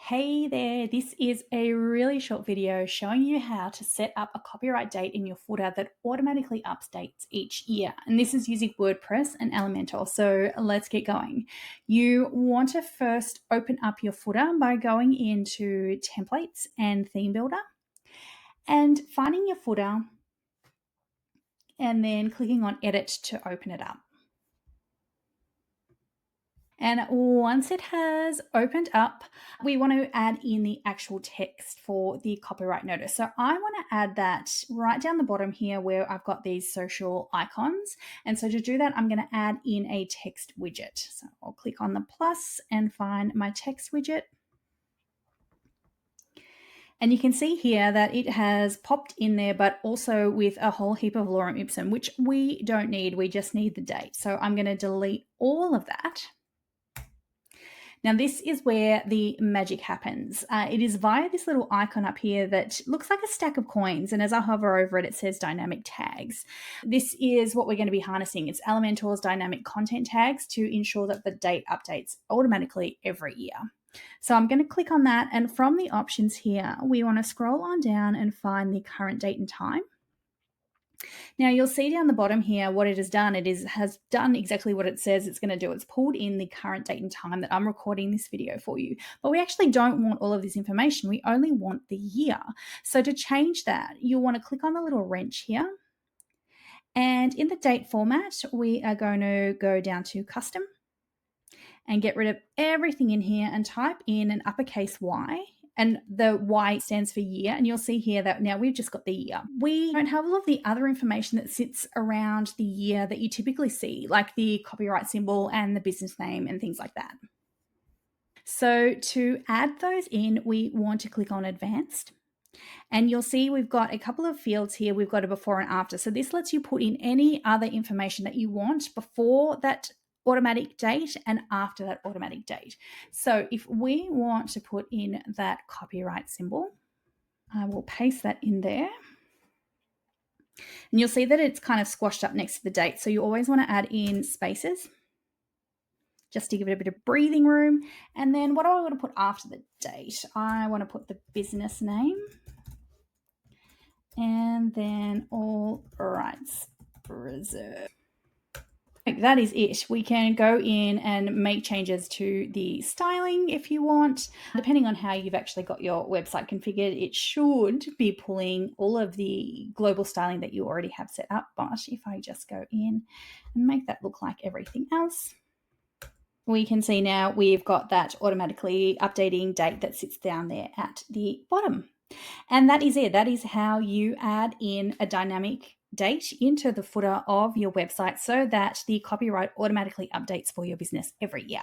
Hey there, this is a really short video showing you how to set up a copyright date in your footer that automatically updates each year. And this is using WordPress and Elementor. So let's get going. You want to first open up your footer by going into Templates and Theme Builder and finding your footer and then clicking on Edit to open it up. And once it has opened up, we want to add in the actual text for the copyright notice. So I want to add that right down the bottom here where I've got these social icons. And so to do that, I'm going to add in a text widget. So I'll click on the plus and find my text widget. And you can see here that it has popped in there, but also with a whole heap of lorem ipsum, which we don't need. We just need the date. So I'm going to delete all of that. Now, this is where the magic happens. It is via this little icon up here that looks like a stack of coins. And as I hover over it, it says dynamic tags. This is what we're going to be harnessing. It's Elementor's dynamic content tags to ensure that the date updates automatically every year. So I'm going to click on that. And from the options here, we want to scroll on down and find the current date and time. Now you'll see down the bottom here what it has done. Has done exactly what it says it's going to do. It's pulled in the current date and time that I'm recording this video for you. But we actually don't want all of this information. We only want the year. So to change that, you'll want to click on the little wrench here. And in the date format, we are going to go down to custom and get rid of everything in here and type in an uppercase Y. And the Y stands for year. And you'll see here that now we've just got the year. We don't have all of the other information that sits around the year that you typically see, like the copyright symbol and the business name and things like that. So to add those in, we want to click on advanced. And you'll see we've got a couple of fields here. We've got a before and after. So this lets you put in any other information that you want before that automatic date and after that automatic date. So if we want to put in that copyright symbol, I will paste that in there. And you'll see that it's kind of squashed up next to the date. So you always want to add in spaces just to give it a bit of breathing room. And then what do I want to put after the date? I want to put the business name and then all rights reserved. That is it. We can go in and make changes to the styling if you want. Depending on how you've actually got your website configured, it should be pulling all of the global styling that you already have set up. But if I just go in and make that look like everything else, we can see now we've got that automatically updating date that sits down there at the bottom. And that is it. That is how you add in a dynamic date into the footer of your website so that the copyright automatically updates for your business every year.